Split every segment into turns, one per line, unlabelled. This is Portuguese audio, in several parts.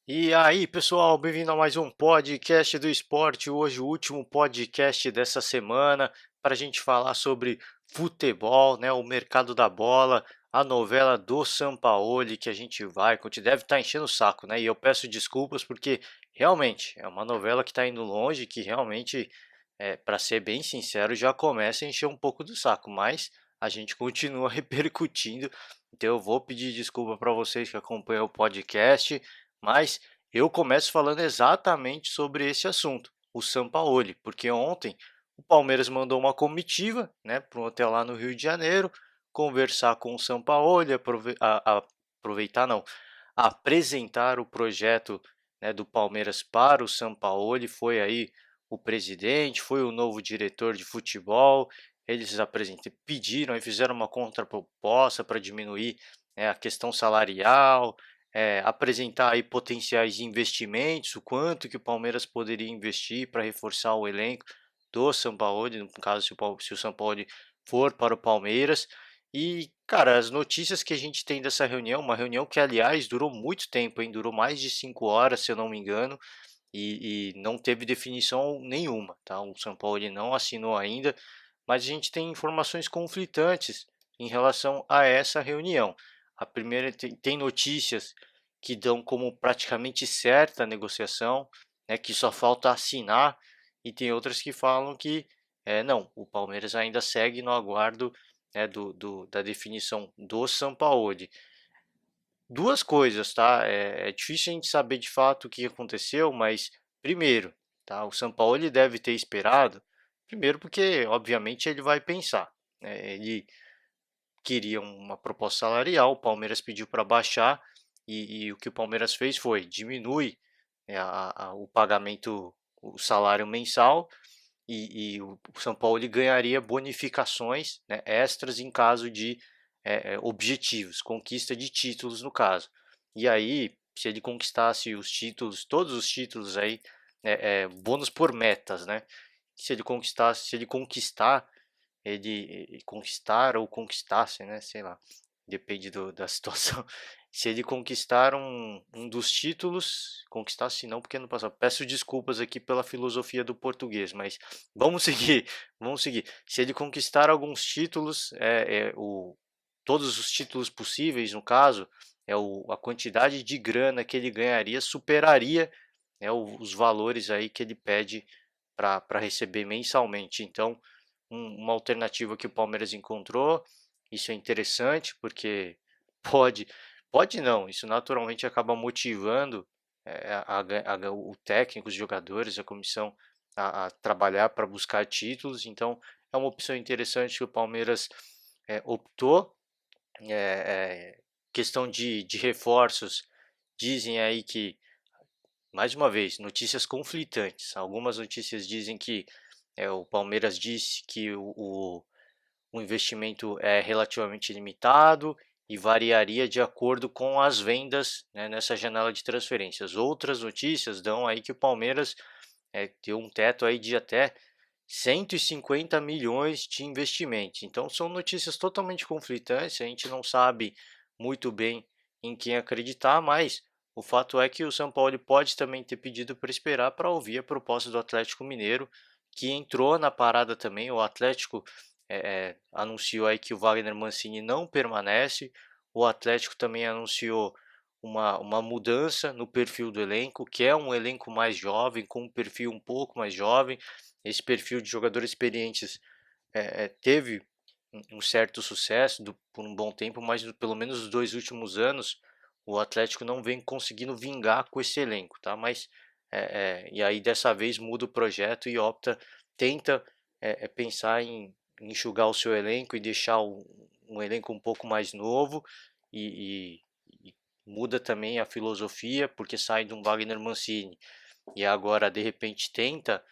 E aí, pessoal, bem-vindo a mais um podcast do esporte. Hoje, o último podcast dessa semana para a gente falar sobre futebol, né? O mercado da bola, a novela do Sampaoli que a gente deve estar enchendo o saco, né? E eu peço desculpas porque realmente é uma novela que está indo longe, que realmente, para ser bem sincero, já começa a encher um pouco do saco, mas a gente continua repercutindo. Então, eu vou pedir desculpa para vocês que acompanham o podcast. Mas eu começo falando exatamente sobre esse assunto, o Sampaoli, porque ontem o Palmeiras mandou uma comitiva, né, para um hotel lá no Rio de Janeiro, conversar com o Sampaoli, aproveitar não, apresentar o projeto, né, do Palmeiras para o Sampaoli. Foi aí o presidente, foi o novo diretor de futebol. Eles pediram e fizeram uma contraproposta para diminuir, né, a questão salarial, apresentar aí potenciais investimentos, o quanto que o Palmeiras poderia investir para reforçar o elenco do Sampaoli, no caso se o Sampaoli for para o Palmeiras. E, cara, as notícias que a gente tem dessa reunião, uma reunião que, aliás, durou muito tempo, hein? Durou mais de 5 horas, se eu não me engano, e não teve definição nenhuma, tá? O Sampaoli não assinou ainda, mas a gente tem informações conflitantes em relação a essa reunião. A primeira tem notícias que dão como praticamente certa a negociação, né, que só falta assinar, e tem outras que falam que não, o Palmeiras ainda segue no aguardo, né, da definição do Sampaoli. Duas coisas, tá? É difícil a gente saber de fato o que aconteceu, mas primeiro, tá? O Sampaoli deve ter esperado, primeiro porque obviamente ele vai pensar, né? Ele queria uma proposta salarial, o Palmeiras pediu para baixar e o que o Palmeiras fez foi diminui, né, o pagamento, o salário mensal e o São Paulo ele ganharia bonificações, né, extras em caso de objetivos, conquista de títulos no caso. E aí, se ele conquistasse os títulos, todos os títulos aí, bônus por metas, né? Se ele conquistar, ele conquistar ou conquistasse, né? Sei lá, depende da situação. Se ele conquistar um dos títulos, conquistasse não, porque no passado. Peço desculpas aqui pela filosofia do português, mas vamos seguir, vamos seguir. Se ele conquistar alguns títulos, todos os títulos possíveis, no caso, a quantidade de grana que ele ganharia superaria, né, os valores aí que ele pede para receber mensalmente. Então, uma alternativa que o Palmeiras encontrou. Isso é interessante porque pode, pode não, isso naturalmente acaba motivando o técnico, os jogadores, a comissão a trabalhar para buscar títulos. Então é uma opção interessante que o Palmeiras optou. Questão de reforços, dizem aí que, mais uma vez, notícias conflitantes. Algumas notícias dizem que o Palmeiras disse que o investimento é relativamente limitado e variaria de acordo com as vendas, né, nessa janela de transferências. Outras notícias dão aí que o Palmeiras tem um teto aí de até 150 milhões de investimentos. Então são notícias totalmente conflitantes, a gente não sabe muito bem em quem acreditar, mas o fato é que o São Paulo pode também ter pedido para esperar para ouvir a proposta do Atlético Mineiro, que entrou na parada também. O Atlético anunciou aí que o Wagner Mancini não permanece. O Atlético também anunciou uma mudança no perfil do elenco, que é um elenco mais jovem, com um perfil um pouco mais jovem. Esse perfil de jogadores experientes teve um certo sucesso por um bom tempo, mas pelo menos os 2 últimos anos o Atlético não vem conseguindo vingar com esse elenco, tá? Mas e aí dessa vez muda o projeto e tenta pensar em enxugar o seu elenco e deixar um elenco um pouco mais novo e muda também a filosofia, porque sai de um Wagner Mancini e agora de repente tenta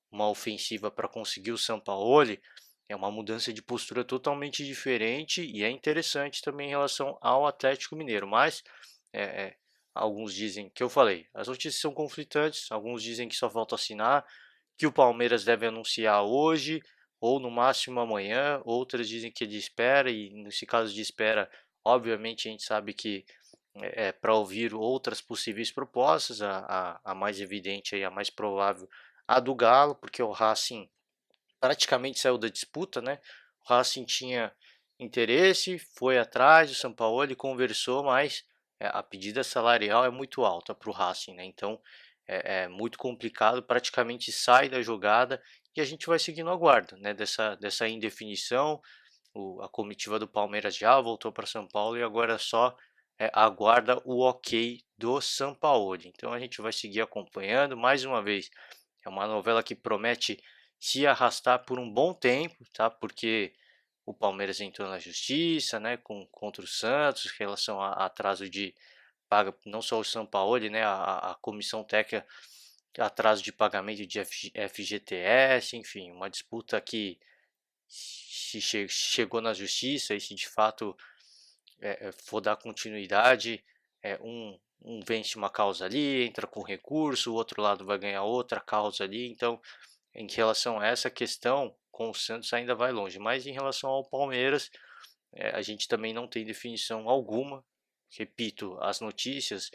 uma ofensiva para conseguir o Sampaoli. É uma mudança de postura totalmente diferente e é interessante também em relação ao Atlético Mineiro. Mas é, é, alguns dizem que eu falei, as notícias são conflitantes. Alguns dizem que só falta assinar, que o Palmeiras deve anunciar hoje ou no máximo amanhã. Outras dizem que ele espera, e nesse caso de espera, obviamente a gente sabe que para ouvir outras possíveis propostas, a mais evidente aí, a mais provável, a do Galo, porque o Racing praticamente saiu da disputa, né? O Racing tinha interesse, foi atrás, o Sampaoli conversou, mas a pedida salarial é muito alta para o Racing, né? Então é muito complicado, praticamente sai da jogada e a gente vai seguindo a guarda, né? Dessa indefinição. A comitiva do Palmeiras já voltou para São Paulo e agora só aguarda o ok do Sampaoli. Então a gente vai seguir acompanhando mais uma vez. É uma novela que promete se arrastar por um bom tempo, tá? Porque o Palmeiras entrou na justiça, né, contra o Santos, em relação a atraso de paga, não só o Sampaoli, né, a comissão técnica, atraso de pagamento de FGTS, enfim, uma disputa que se chegou na justiça e se de fato for dar continuidade, um vence uma causa ali, entra com recurso, o outro lado vai ganhar outra causa ali, então em relação a essa questão, com o Santos ainda vai longe, mas em relação ao Palmeiras, a gente também não tem definição alguma. Repito, as notícias,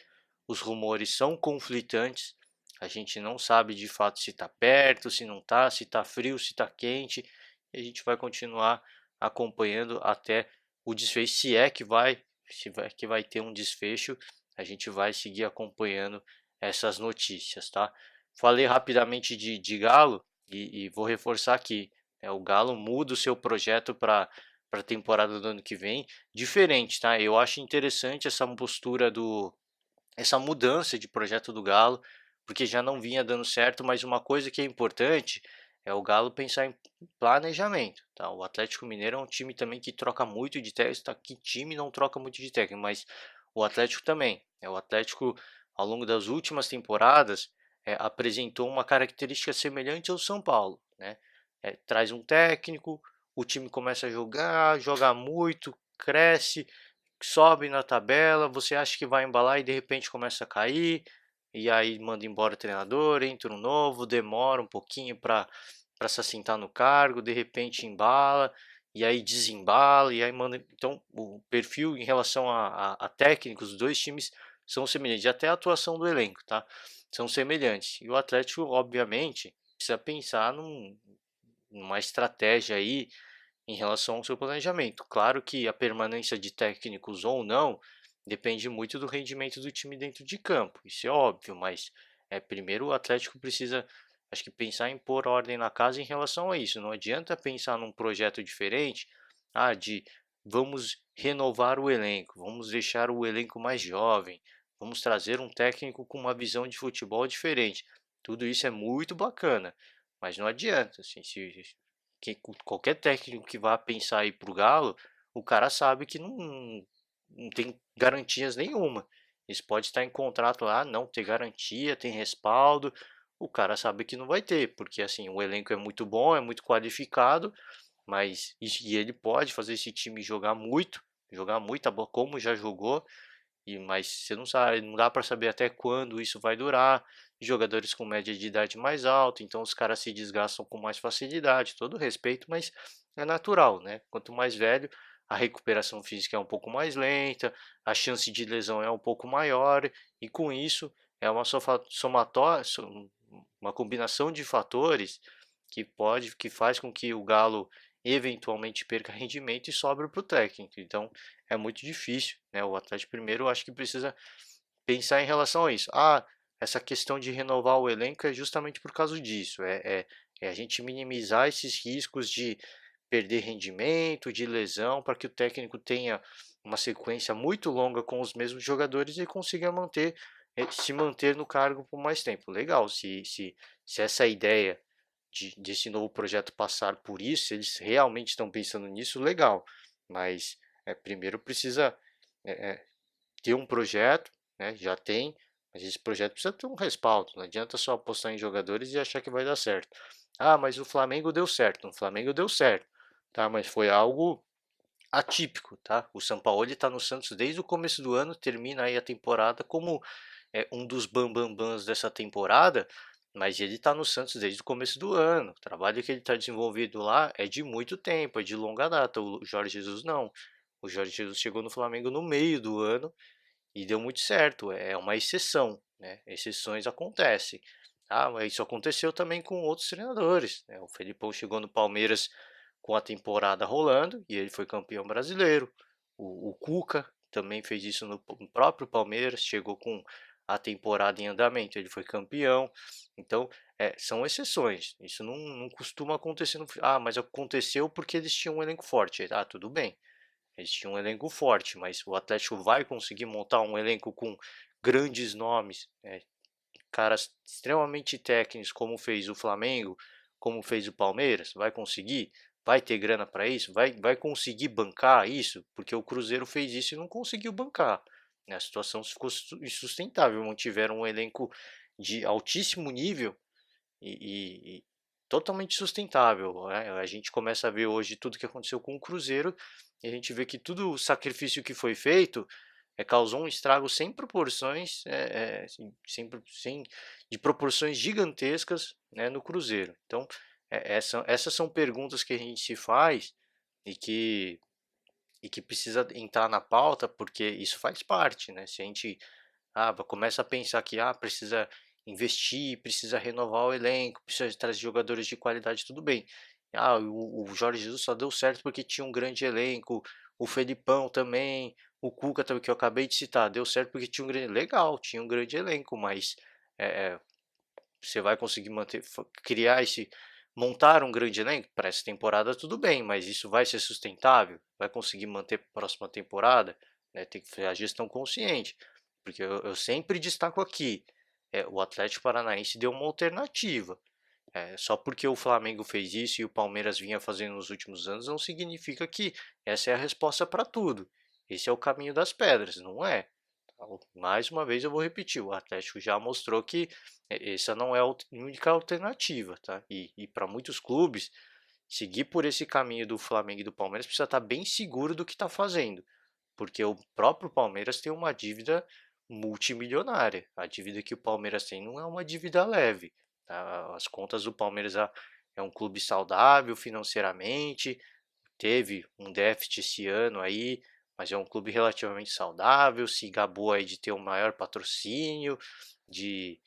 os rumores são conflitantes. A gente não sabe de fato se está perto, se não está, se está frio, se está quente. E a gente vai continuar acompanhando até o desfecho, se vai ter um desfecho, a gente vai seguir acompanhando essas notícias, tá? Falei rapidamente de Galo e vou reforçar aqui. O Galo muda o seu projeto para a temporada do ano que vem, diferente, tá? Eu acho interessante essa postura essa mudança de projeto do Galo, porque já não vinha dando certo, mas uma coisa que é importante é o Galo pensar em planejamento, tá? O Atlético Mineiro é um time também que troca muito de técnico, tá? Que time não troca muito de técnico, mas o Atlético também. O Atlético, ao longo das últimas temporadas, apresentou uma característica semelhante ao São Paulo, né? Traz um técnico, o time começa a jogar muito, cresce, sobe na tabela, você acha que vai embalar e de repente começa a cair, e aí manda embora o treinador, entra um novo, demora um pouquinho para se assentar no cargo, de repente embala, e aí desembala, e aí manda. Então, o perfil em relação a técnicos dos dois times são semelhantes, e até a atuação do elenco, tá? São semelhantes. E o Atlético, obviamente, precisa pensar numa estratégia aí em relação ao seu planejamento. Claro que a permanência de técnicos ou não depende muito do rendimento do time dentro de campo, isso é óbvio, mas primeiro o Atlético precisa, acho que, pensar em pôr ordem na casa em relação a isso. Não adianta pensar num projeto diferente, de vamos renovar o elenco, vamos deixar o elenco mais jovem, vamos trazer um técnico com uma visão de futebol diferente. Tudo isso é muito bacana, mas não adianta, assim, se qualquer técnico que vá pensar aí para o Galo, o cara sabe que não tem garantias nenhuma. Isso pode estar em contrato lá, não ter garantia, tem respaldo. O cara sabe que não vai ter, porque assim, o elenco é muito bom, é muito qualificado, mas e ele pode fazer esse time jogar muita bola, como já jogou, mas você não sabe, não dá para saber até quando isso vai durar. Jogadores com média de idade mais alta, então os caras se desgastam com mais facilidade, todo respeito, mas é natural, né? Quanto mais velho, a recuperação física é um pouco mais lenta, a chance de lesão é um pouco maior, e com isso é uma somatória, uma combinação de fatores que faz com que o Galo eventualmente perca rendimento e sobre para o técnico. Então é muito difícil, né? O Atlético primeiro eu acho que precisa pensar em relação a isso. Essa questão de renovar o elenco é justamente por causa disso. É a gente minimizar esses riscos de perder rendimento, de lesão, para que o técnico tenha uma sequência muito longa com os mesmos jogadores e consiga se manter no cargo por mais tempo. Legal, se essa ideia desse novo projeto passar por isso, se eles realmente estão pensando nisso, legal. Mas primeiro precisa é, é, ter um projeto, né? Já tem, mas esse projeto precisa ter um respaldo. Não adianta só apostar em jogadores e achar que vai dar certo. Mas o Flamengo deu certo. O Flamengo deu certo, tá? Mas foi algo atípico, tá? O Sampaoli está no Santos desde o começo do ano, termina aí a temporada como um dos bambambãs dessa temporada, mas ele está no Santos desde o começo do ano. O trabalho que ele está desenvolvido lá é de muito tempo, é de longa data. O Jorge Jesus não. O Jorge Jesus chegou no Flamengo no meio do ano e deu muito certo, é uma exceção, né, exceções acontecem. Ah, mas isso aconteceu também com outros treinadores, né, o Felipão chegou no Palmeiras com a temporada rolando e ele foi campeão brasileiro. O Cuca também fez isso no próprio Palmeiras, chegou com a temporada em andamento, ele foi campeão. Então, são exceções, isso não costuma acontecer mas aconteceu porque eles tinham um elenco forte. Ah, tudo bem, eles tinham um elenco forte, mas o Atlético vai conseguir montar um elenco com grandes nomes, caras extremamente técnicos, como fez o Flamengo, como fez o Palmeiras? Vai conseguir? Vai ter grana para isso? Vai conseguir bancar isso? Porque o Cruzeiro fez isso e não conseguiu bancar, né? A situação ficou insustentável. Mantiveram um elenco de altíssimo nível e totalmente sustentável, né? A gente começa a ver hoje tudo que aconteceu com o Cruzeiro e a gente vê que todo o sacrifício que foi feito causou um estrago sem proporções, de proporções gigantescas, né, no Cruzeiro. Então, essas são perguntas que a gente se faz e que precisa entrar na pauta, porque isso faz parte, né? Se a gente começa a pensar que precisa investir, precisa renovar o elenco, precisa trazer jogadores de qualidade, tudo bem. O Jorge Jesus só deu certo porque tinha um grande elenco, o Felipão também, o Cuca também, que eu acabei de citar, deu certo porque tinha um grande, legal, tinha um grande elenco, mas é, é, você vai conseguir manter, criar montar um grande elenco para essa temporada, tudo bem, mas isso vai ser sustentável? Vai conseguir manter para a próxima temporada? Né? Tem que fazer a gestão consciente, porque eu sempre destaco aqui, o Atlético Paranaense deu uma alternativa. Só porque o Flamengo fez isso e o Palmeiras vinha fazendo nos últimos anos, não significa que essa é a resposta para tudo. Esse é o caminho das pedras, não é? Mais uma vez eu vou repetir, o Atlético já mostrou que essa não é a única alternativa, tá? E para muitos clubes, seguir por esse caminho do Flamengo e do Palmeiras precisa estar bem seguro do que está fazendo, porque o próprio Palmeiras tem uma dívida multimilionária. A dívida que o Palmeiras tem não é uma dívida leve, tá? As contas do Palmeiras é um clube saudável financeiramente, teve um déficit esse ano aí, mas é um clube relativamente saudável, se gabou aí de ter o maior patrocínio, de,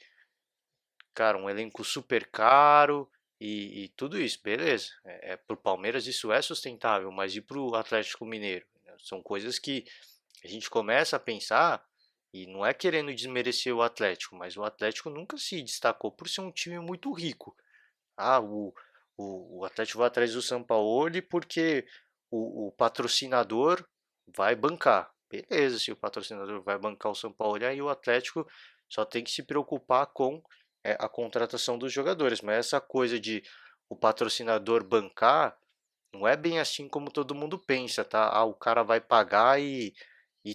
cara, um elenco super caro e tudo isso, beleza. Pro Palmeiras isso é sustentável, mas e pro Atlético Mineiro? São coisas que a gente começa a pensar e não é querendo desmerecer o Atlético, mas o Atlético nunca se destacou por ser um time muito rico. Ah, o Atlético vai atrás do Sampaoli porque o patrocinador vai bancar. Beleza, se o patrocinador vai bancar o Sampaoli, aí o Atlético só tem que se preocupar com a contratação dos jogadores. Mas essa coisa de o patrocinador bancar não é bem assim como todo mundo pensa, tá? O cara vai pagar e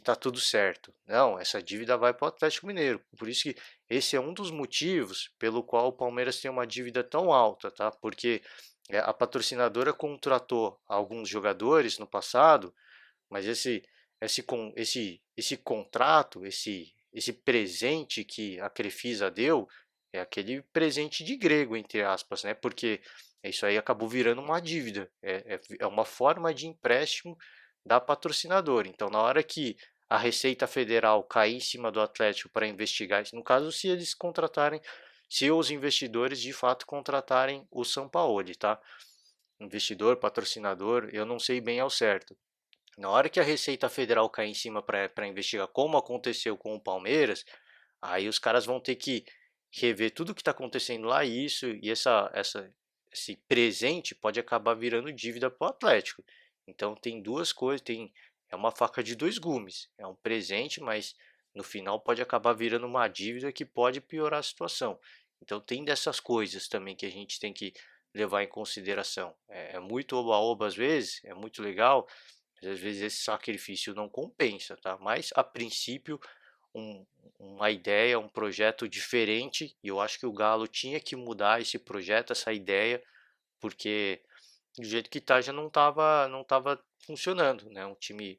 tá tudo certo. Não, essa dívida vai para o Atlético Mineiro. Por isso que esse é um dos motivos pelo qual o Palmeiras tem uma dívida tão alta, tá? Porque a patrocinadora contratou alguns jogadores no passado, mas esse contrato, esse presente que a Crefisa deu, é aquele presente de grego, entre aspas, né? Porque isso aí acabou virando uma dívida, é uma forma de empréstimo da patrocinadora. Então, na hora que a Receita Federal cair em cima do Atlético para investigar, no caso, se eles contratarem, se os investidores de fato contratarem o Sampaoli, tá? Investidor, patrocinador, eu não sei bem ao certo. Na hora que a Receita Federal cair em cima para investigar como aconteceu com o Palmeiras, aí os caras vão ter que rever tudo o que está acontecendo lá isso e esse presente pode acabar virando dívida para o Atlético. Então tem duas coisas, é uma faca de dois gumes. É um presente, mas no final pode acabar virando uma dívida que pode piorar a situação. Então tem dessas coisas também que a gente tem que levar em consideração. É muito oba-oba às vezes, é muito legal, mas às vezes esse sacrifício não compensa, tá? Mas a princípio um, uma ideia, um projeto diferente, e eu acho que o Galo tinha que mudar esse projeto, essa ideia, porque do jeito que tá já não tava funcionando, né? Um time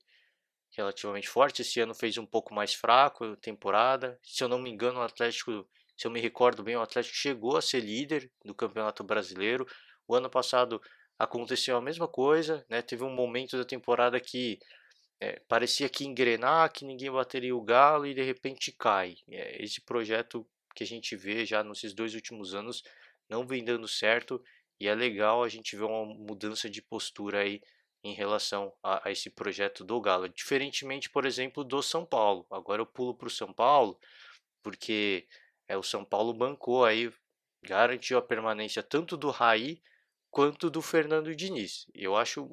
relativamente forte, esse ano fez um pouco mais fraco a temporada. Se eu não me engano, o Atlético, se eu me recordo bem, o Atlético chegou a ser líder do Campeonato Brasileiro. O ano passado aconteceu a mesma coisa, né? Teve um momento da temporada que parecia que ia engrenar, que ninguém bateria o galo e de repente cai. Esse projeto que a gente vê já nesses 2 últimos anos não vem dando certo e é legal a gente ver uma mudança de postura aí em relação a esse projeto do Galo. Diferentemente, por exemplo, do São Paulo. Agora eu pulo para o São Paulo, porque o São Paulo bancou aí, garantiu a permanência tanto do Raí quanto do Fernando Diniz. E eu acho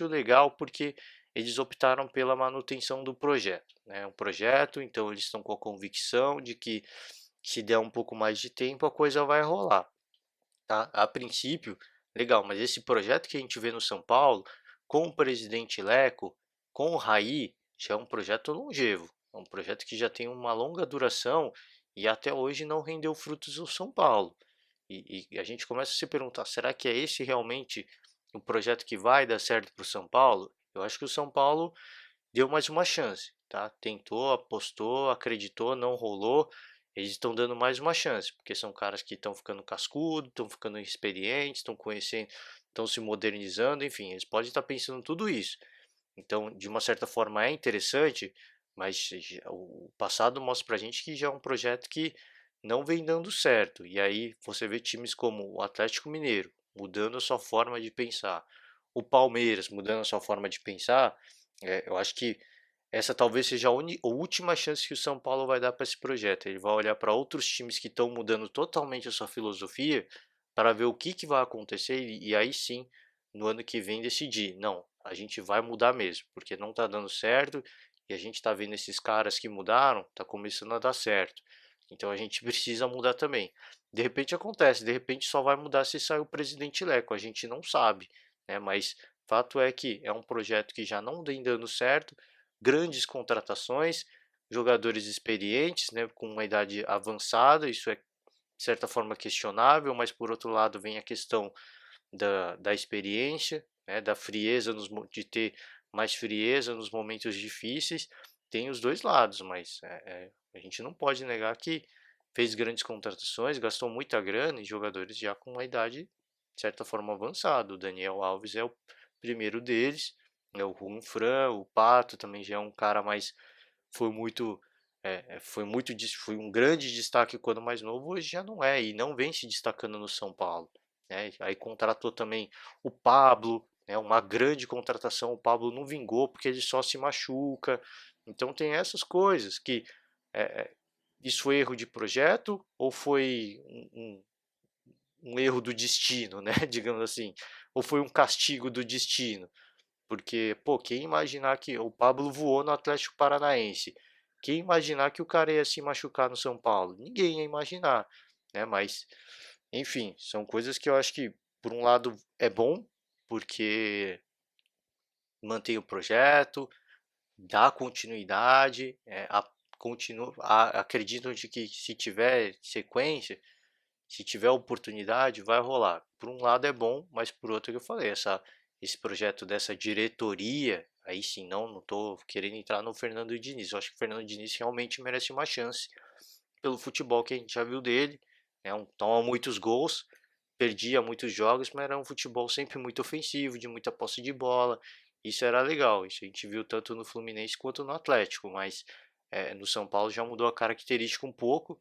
legal porque eles optaram pela manutenção do projeto, né? Um projeto, então eles estão com a convicção de que se der um pouco mais de tempo a coisa vai rolar, tá? A princípio, legal, mas esse projeto que a gente vê no São Paulo, com o presidente Leco, com o Raí, já é um projeto longevo, é um projeto que já tem uma longa duração e até hoje não rendeu frutos no São Paulo. E a gente começa a se perguntar: será que é esse realmente o projeto que vai dar certo para o São Paulo? Eu acho que o São Paulo deu mais uma chance, tá? Tentou, apostou, acreditou, não rolou. Eles estão dando mais uma chance, porque são caras que estão ficando cascudo, estão ficando experientes, estão conhecendo, estão se modernizando, enfim, eles podem estar pensando tudo isso. Então, de uma certa forma é interessante, mas o passado mostra pra gente que já é um projeto que não vem dando certo. E aí você vê times como o Atlético Mineiro mudando a sua forma de pensar, o Palmeiras mudando a sua forma de pensar. Eu acho que essa talvez seja a última chance que o São Paulo vai dar para esse projeto. Ele vai olhar para outros times que estão mudando totalmente a sua filosofia para ver o que, que vai acontecer e aí sim, no ano que vem, decidir. Não, a gente vai mudar mesmo, porque não está dando certo e a gente está vendo esses caras que mudaram, está começando a dar certo. Então a gente precisa mudar também. De repente acontece, de repente só vai mudar se sair o presidente Leco, a gente não sabe, né? Mas fato é que é um projeto que já não vem dando certo, grandes contratações, jogadores experientes, né, com uma idade avançada, isso é de certa forma questionável, mas por outro lado vem a questão da experiência, né, da frieza, de ter mais frieza nos momentos difíceis. Tem os dois lados, mas a gente não pode negar que fez grandes contratações, gastou muita grana em jogadores já com uma idade, de certa forma, avançada. O Daniel Alves é o primeiro deles, o Juan Fran, o Pato também já é um cara mais foi muito foi um grande destaque quando mais novo, hoje já não é e não vem se destacando no São Paulo, né? Aí contratou também o Pablo, né? Uma grande contratação, o Pablo não vingou porque ele só se machuca. Então tem essas coisas que é, é, isso foi erro de projeto ou foi um erro do destino, né? Digamos assim, ou foi um castigo do destino? Porque, pô, quem imaginar que o Pablo voou no Atlético Paranaense? Quem imaginar que o cara ia se machucar no São Paulo? Ninguém ia imaginar, né? Mas, enfim, são coisas que eu acho que, por um lado, é bom, porque mantém o projeto, dá continuidade, acredito de que se tiver sequência, se tiver oportunidade, vai rolar. Por um lado é bom, mas por outro que eu falei, esse projeto dessa diretoria, aí sim, não estou querendo entrar no Fernando Diniz. Eu acho que o Fernando Diniz realmente merece uma chance pelo futebol que a gente já viu dele. Toma muitos gols, perdia muitos jogos, mas era um futebol sempre muito ofensivo, de muita posse de bola. Isso era legal, isso a gente viu tanto no Fluminense quanto no Atlético, mas no São Paulo já mudou a característica um pouco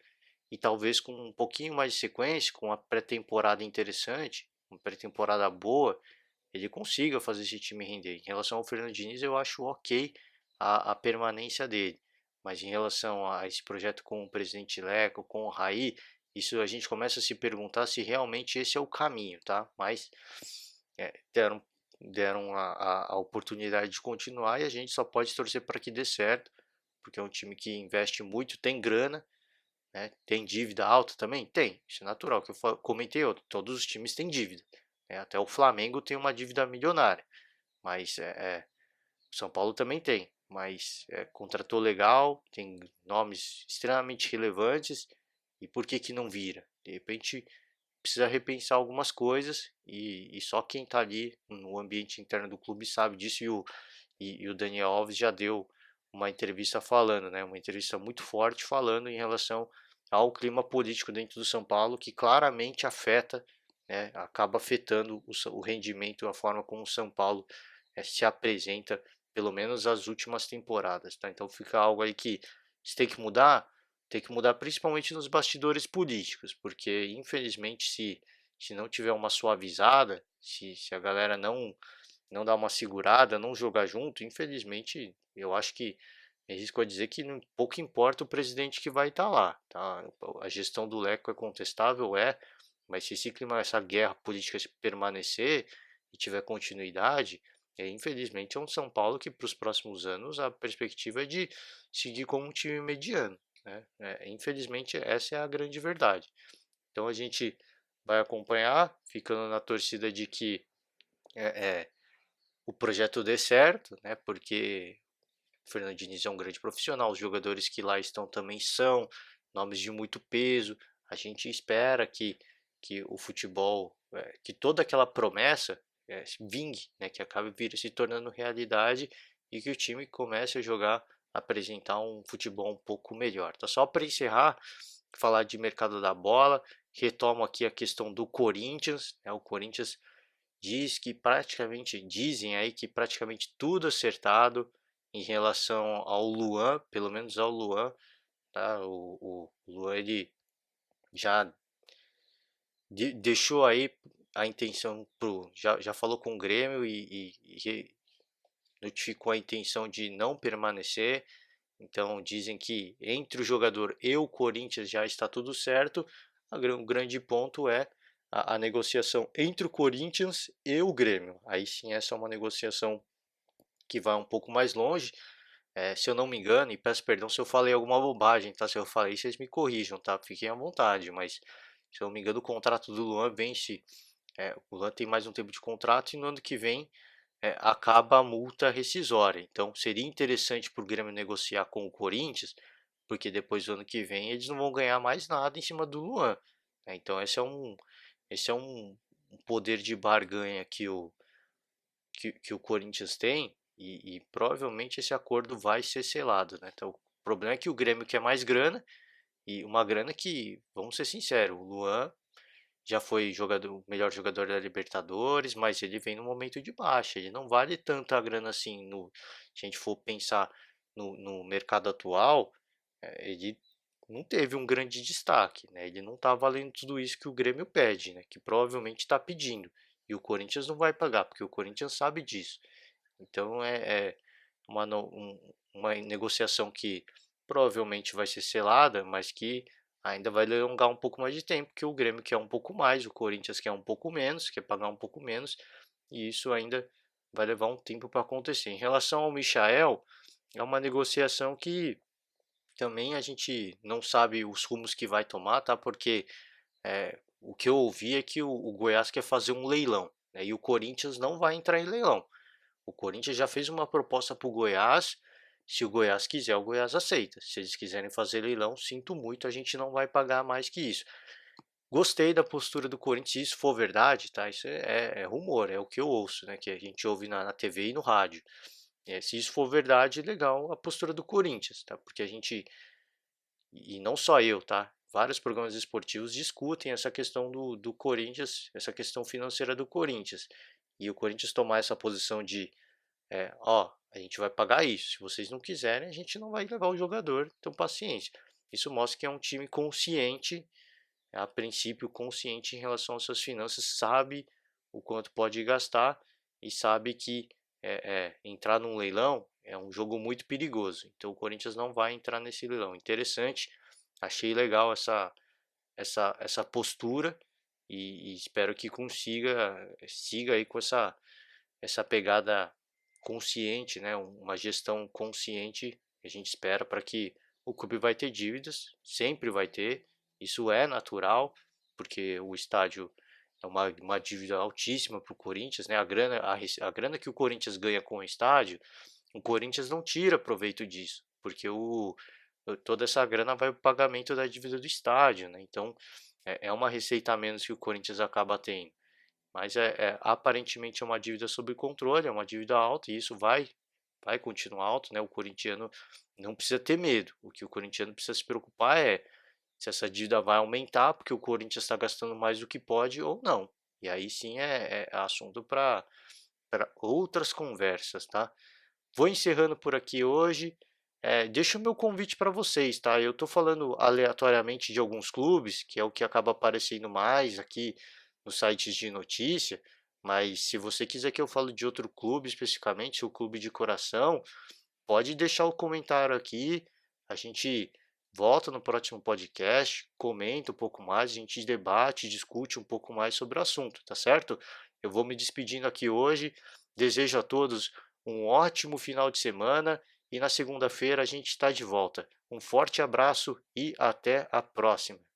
e talvez com um pouquinho mais de sequência, com uma pré-temporada interessante, uma pré-temporada boa, ele consiga fazer esse time render. Em relação ao Fernando Diniz, eu acho ok a permanência dele, mas em relação a esse projeto com o presidente Leco, com o Raí, isso a gente começa a se perguntar se realmente esse é o caminho, tá? Mas deram a oportunidade de continuar e a gente só pode torcer para que dê certo, porque é um time que investe muito, tem grana, né? Tem dívida alta também? Tem, isso é natural, que eu comentei, todos os times têm dívida, né? Até o Flamengo tem uma dívida milionária, mas o São Paulo também tem, mas contratou legal, tem nomes extremamente relevantes, e por que que não vira? De repente precisa repensar algumas coisas e só quem está ali no ambiente interno do clube sabe disso e o Daniel Alves já deu uma entrevista falando, né, uma entrevista muito forte falando em relação ao clima político dentro do São Paulo que claramente afeta, né, acaba afetando o rendimento, a forma como o São Paulo se apresenta pelo menos as últimas temporadas, tá? Então fica algo aí que se tem que mudar principalmente nos bastidores políticos, porque infelizmente se não tiver uma suavizada, se a galera não dá uma segurada, não jogar junto, infelizmente eu acho que me arrisco a dizer que pouco importa o presidente que vai estar lá, tá? A gestão do Leco é contestável, mas se esse clima, essa guerra política permanecer e tiver continuidade, infelizmente é um São Paulo que para os próximos anos a perspectiva é de seguir como um time mediano, né? Infelizmente essa é a grande verdade. Então a gente vai acompanhar, ficando na torcida de que é, é, o projeto dê certo, né? Porque o Fernando Diniz é um grande profissional, os jogadores que lá estão também são nomes de muito peso. A gente espera que o futebol, que toda aquela promessa vingue, né, que acabe se tornando realidade e que o time comece a jogar, apresentar um futebol um pouco melhor. Tá só para encerrar, falar de mercado da bola, retomo aqui a questão do Corinthians, né, o Corinthians dizem aí que praticamente tudo acertado em relação ao Luan, pelo menos ao Luan, tá? O Luan ele já deixou aí a intenção já falou com o Grêmio e notificou a intenção de não permanecer. Então dizem que entre o jogador e o Corinthians já está tudo certo. O grande ponto é a negociação entre o Corinthians e o Grêmio. Aí sim, essa é uma negociação que vai um pouco mais longe. Se eu não me engano, e peço perdão se eu falei alguma bobagem, tá? Se eu falei, vocês me corrijam, tá? Fiquem à vontade, mas se eu não me engano, o contrato do Luan vence. O Luan tem mais um tempo de contrato e no ano que vem acaba a multa rescisória. Então seria interessante para o Grêmio negociar com o Corinthians, porque depois do ano que vem eles não vão ganhar mais nada em cima do Luan, né? Então esse é um poder de barganha que o Corinthians tem e provavelmente esse acordo vai ser selado, né? Então o problema é que o Grêmio quer mais grana e uma grana que, vamos ser sinceros, o Luan já foi o melhor jogador da Libertadores, mas ele vem no momento de baixa. Ele não vale tanta grana assim. Se a gente for pensar no mercado atual, ele não teve um grande destaque, né? Ele não está valendo tudo isso que o Grêmio pede, né? Que provavelmente está pedindo. E o Corinthians não vai pagar, porque o Corinthians sabe disso. Então é uma negociação que provavelmente vai ser selada, mas que ainda vai alongar um pouco mais de tempo, que o Grêmio quer um pouco mais, o Corinthians quer um pouco menos, quer pagar um pouco menos, e isso ainda vai levar um tempo para acontecer. Em relação ao Michael, é uma negociação que também a gente não sabe os rumos que vai tomar, tá? Porque o que eu ouvi é que o Goiás quer fazer um leilão, né? E o Corinthians não vai entrar em leilão. O Corinthians já fez uma proposta para o Goiás. Se o Goiás quiser, o Goiás aceita. Se eles quiserem fazer leilão, sinto muito, a gente não vai pagar mais que isso. Gostei da postura do Corinthians, se isso for verdade, tá? Isso é rumor, é o que eu ouço, né? Que a gente ouve na TV e no rádio. Se isso for verdade, legal a postura do Corinthians, tá? Porque a gente, e não só eu, tá? Vários programas esportivos discutem essa questão do Corinthians, essa questão financeira do Corinthians. E o Corinthians tomar essa posição de ó, a gente vai pagar isso. Se vocês não quiserem, a gente não vai levar o jogador. Então, paciência. Isso mostra que é um time consciente, a princípio consciente em relação às suas finanças, sabe o quanto pode gastar e sabe que entrar num leilão é um jogo muito perigoso. Então, o Corinthians não vai entrar nesse leilão. Interessante. Achei legal essa postura e espero que siga aí com essa pegada consciente, né, uma gestão consciente que a gente espera para que o clube vai ter dívidas, sempre vai ter, isso é natural, porque o estádio é uma dívida altíssima para o Corinthians, né, a grana que o Corinthians ganha com o estádio, o Corinthians não tira proveito disso, porque toda essa grana vai para o pagamento da dívida do estádio, né, então é uma receita a menos que o Corinthians acaba tendo. Mas aparentemente é uma dívida sob controle, é uma dívida alta e isso vai continuar alto, né? O corintiano não precisa ter medo. O que o corintiano precisa se preocupar é se essa dívida vai aumentar porque o Corinthians está gastando mais do que pode ou não. E aí sim é assunto para outras conversas, tá? Vou encerrando por aqui hoje. Deixo o meu convite para vocês, tá? Eu estou falando aleatoriamente de alguns clubes, que é o que acaba aparecendo mais aqui nos sites de notícia, mas se você quiser que eu fale de outro clube especificamente, seu clube de coração, pode deixar o comentário aqui. A gente volta no próximo podcast, comenta um pouco mais, a gente debate, discute um pouco mais sobre o assunto, tá certo? Eu vou me despedindo aqui hoje. Desejo a todos um ótimo final de semana e na segunda-feira a gente está de volta. Um forte abraço e até a próxima.